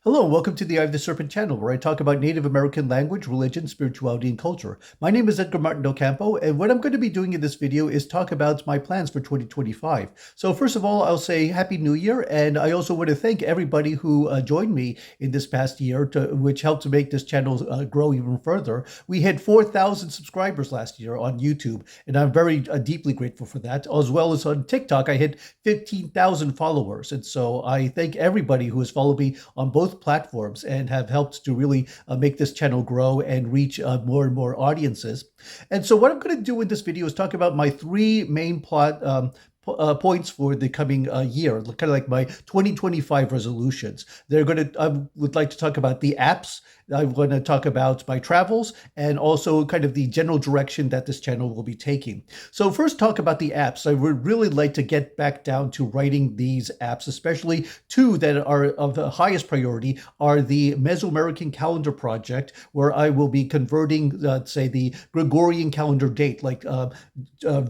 Hello, welcome to the Eye of the Serpent channel, where I talk about Native American language, religion, spirituality, and culture. My name is Edgar Del Campo, and what I'm going to be doing in this video is talk about my plans for 2025. So first of all, I'll say Happy New Year, and I also want to thank everybody who joined me in this past year, which helped to make this channel grow even further. We hit 4,000 subscribers last year on YouTube, and I'm very deeply grateful for that. As well as on TikTok, I hit 15,000 followers, and so I thank everybody who has followed me on both platforms and have helped to really make this channel grow and reach more and more audiences. And so what I'm going to do in this video is talk about my three main points for the coming year, kind of like my 2025 resolutions. I would like to talk about the apps. I'm going to talk about my travels and also kind of the general direction that this channel will be taking. So first, talk about the apps. I would really like to get back down to writing these apps, especially two that are of the highest priority are the Mesoamerican calendar project, where I will be converting, say, the Gregorian calendar date, like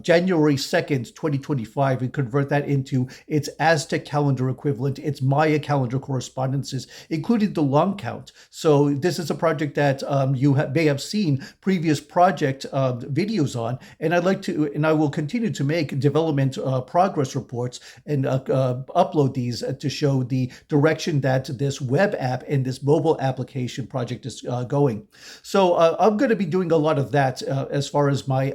January 2nd, 2025, and convert that into its Aztec calendar equivalent, its Maya calendar correspondences, including the long count. So this is a project that you may have seen previous project videos on, and I will continue to make development progress reports and upload these to show the direction that this web app and this mobile application project is going. So I'm going to be doing a lot of that as far as my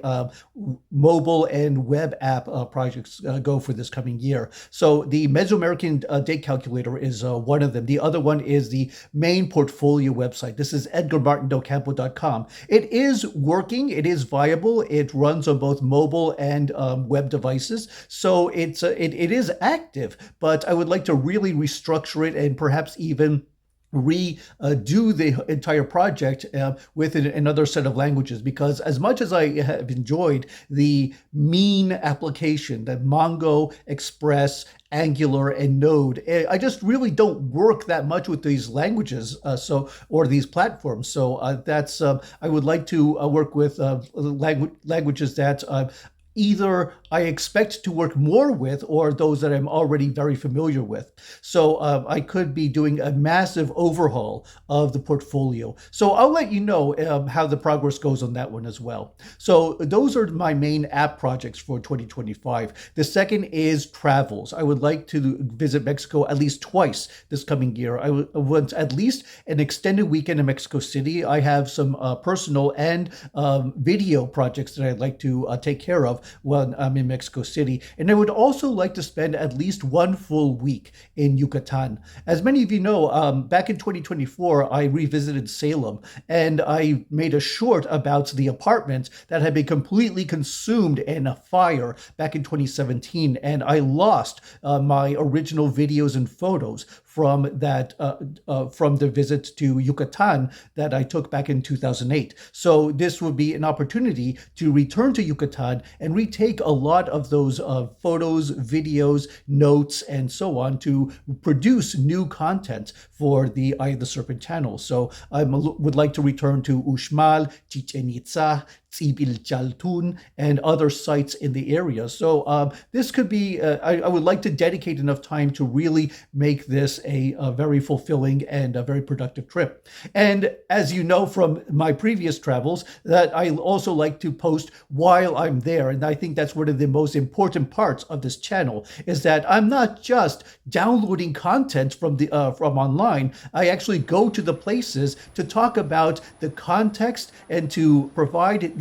mobile and web app projects go for this coming year. So the Mesoamerican date calculator is one of them. The other one is the main portfolio website. This is edgardelcampo.com. It is working. It is viable. It runs on both mobile and web devices. So it is active, but I would like to really restructure it and perhaps even redo the entire project with another set of languages, because as much as I have enjoyed the mean application, that Mongo, Express, Angular, and Node, I just really don't work that much with these languages, or these platforms. So I would like to work with languages that either I expect to work more with or those that I'm already very familiar with. So I could be doing a massive overhaul of the portfolio. So I'll let you know how the progress goes on that one as well. So those are my main app projects for 2025. The second is travels. I would like to visit Mexico at least twice this coming year. I want at least an extended weekend in Mexico City. I have some personal and video projects that I'd like to take care of when I'm in Mexico City. And I would also like to spend at least one full week in Yucatan. As many of you know, back in 2024, I revisited Salem, and I made a short about the apartment that had been completely consumed in a fire back in 2017. And I lost my original videos and photos from the visit to Yucatan that I took back in 2008. So this would be an opportunity to return to Yucatan and retake a lot of those photos, videos, notes, and so on to produce new content for the Eye of the Serpent channel. So I would like to return to Uxmal, Chichen Itza, Tsibilchaltun, and other sites in the area. So this could be, I would like to dedicate enough time to really make this a very fulfilling and a very productive trip. And as you know from my previous travels, that I also like to post while I'm there. And I think that's one of the most important parts of this channel, is that I'm not just downloading content from online. I actually go to the places to talk about the context and to provide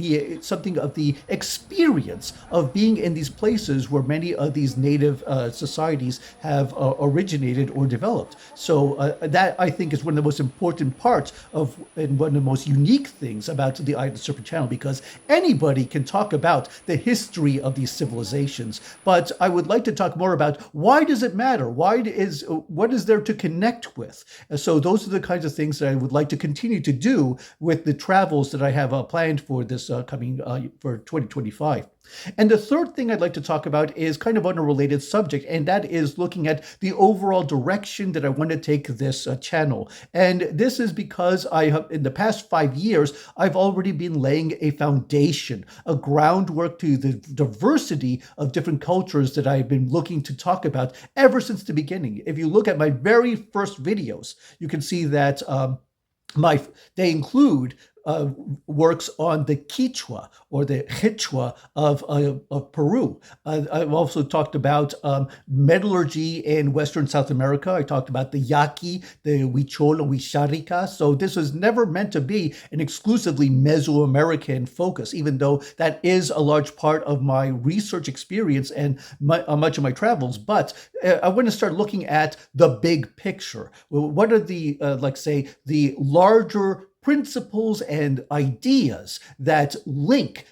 something of the experience of being in these places where many of these native societies have originated or developed. So that, I think, is one of the most important parts of, and one of the most unique things about the Eye of the Serpent channel, because anybody can talk about the history of these civilizations, but I would like to talk more about why does it matter? What is there to connect with? So those are the kinds of things that I would like to continue to do with the travels that I have planned for this this coming for 2025. And the third thing I'd like to talk about is kind of on a related subject, and that is looking at the overall direction that I want to take this channel. And this is because I have, in the past 5 years, I've already been laying a foundation, a groundwork to the diversity of different cultures that I've been looking to talk about ever since the beginning. If you look at my very first videos, you can see that they include works on the Quichua or the Quechua of Peru. I've also talked about metallurgy in Western South America. I talked about the Yaqui, the Huichol, Huixarica. So this was never meant to be an exclusively Mesoamerican focus, even though that is a large part of my research experience and much of my travels. But I want to start looking at the big picture. What are the, say, the larger principles and ideas that link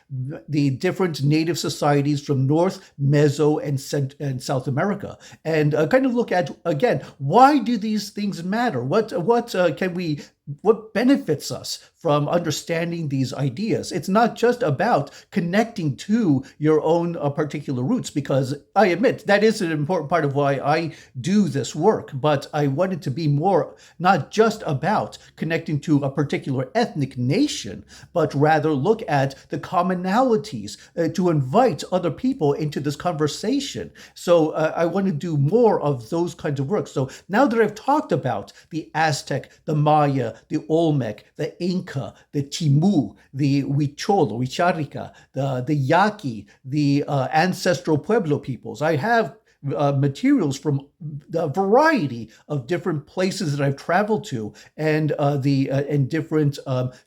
the different native societies from North, Meso, and South America, and kind of look at, again, why do these things matter? What benefits us from understanding these ideas? It's not just about connecting to your own particular roots, because I admit that is an important part of why I do this work, but I want it to be more not just about connecting to a particular ethnic nation, but rather look at the commonalities to invite other people into this conversation. So I want to do more of those kinds of work. So now that I've talked about the Aztec, the Maya, the Olmec, the Inca, the Timu, the Huichol, Huixarica, the Yaqui, the ancestral Pueblo peoples, I have materials from the variety of different places that I've traveled to, and different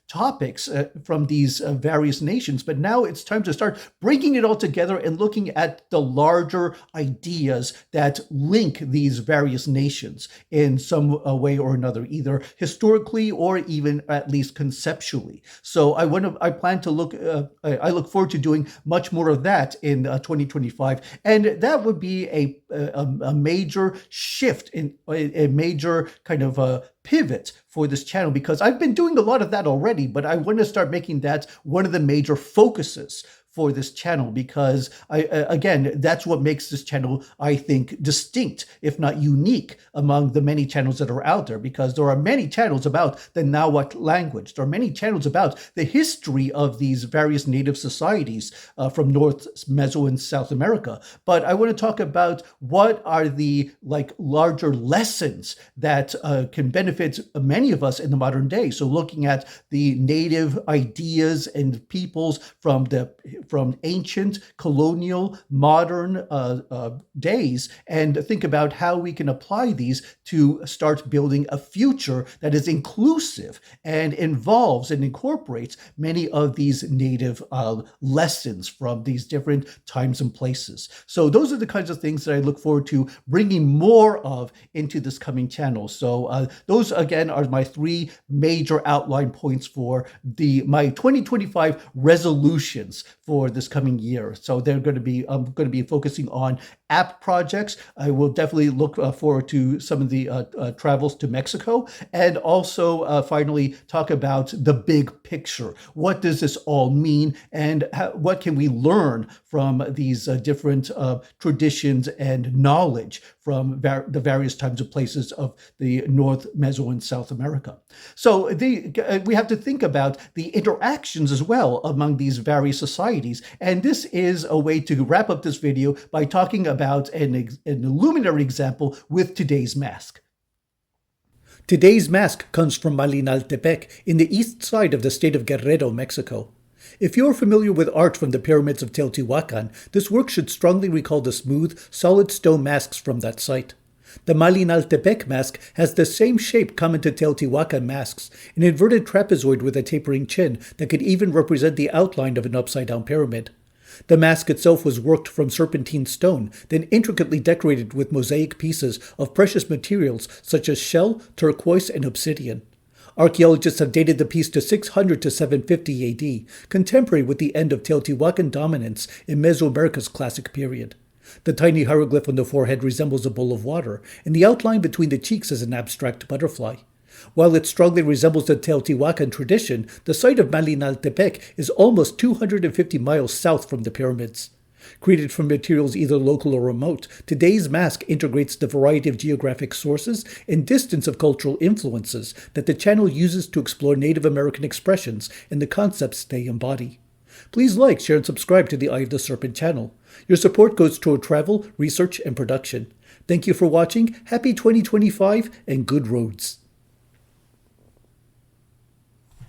topics from these various nations. But now it's time to start bringing it all together and looking at the larger ideas that link these various nations in some way or another, either historically or even at least conceptually. So I plan to look. I look forward to doing much more of that in 2025, and that would be a major shift, in a major kind of pivot for this channel, because I've been doing a lot of that already, but I want to start making that one of the major focuses for this channel, because again, that's what makes this channel, I think, distinct, if not unique, among the many channels that are out there, because there are many channels about the Nahuatl language. There are many channels about the history of these various native societies from North, Meso, and South America. But I want to talk about what are the larger lessons that can benefit many of us in the modern day. So looking at the native ideas and peoples from ancient, colonial, modern days, and think about how we can apply these to start building a future that is inclusive and involves and incorporates many of these native lessons from these different times and places. So those are the kinds of things that I look forward to bringing more of into this coming channel. So those, again, are my 3 major outline points for my 2025 resolutions for this coming year. So I'm going to be focusing on app projects. I will definitely look forward to some of the travels to Mexico, and also finally talk about the big picture. What does this all mean, and what can we learn from these different traditions and knowledge from the various times and places of the North, Meso, and South America? So we have to think about the interactions as well among these various societies, and this is a way to wrap up this video by talking about an illuminary example with today's mask. Today's mask comes from Malinaltepec in the east side of the state of Guerrero, Mexico. If you're familiar with art from the pyramids of Teotihuacan, this work should strongly recall the smooth, solid stone masks from that site. The Malinaltepec mask has the same shape common to Teotihuacan masks, an inverted trapezoid with a tapering chin that could even represent the outline of an upside-down pyramid. The mask itself was worked from serpentine stone, then intricately decorated with mosaic pieces of precious materials such as shell, turquoise, and obsidian. Archaeologists have dated the piece to 600 to 750 AD, contemporary with the end of Teotihuacan dominance in Mesoamerica's classic period. The tiny hieroglyph on the forehead resembles a bowl of water, and the outline between the cheeks is an abstract butterfly. While it strongly resembles the Teotihuacan tradition, the site of Malinaltepec is almost 250 miles south from the pyramids. Created from materials either local or remote, today's mask integrates the variety of geographic sources and distance of cultural influences that the channel uses to explore Native American expressions and the concepts they embody. Please like, share, and subscribe to the Eye of the Serpent channel. Your support goes toward travel, research, and production. Thank you for watching, happy 2025, and good roads.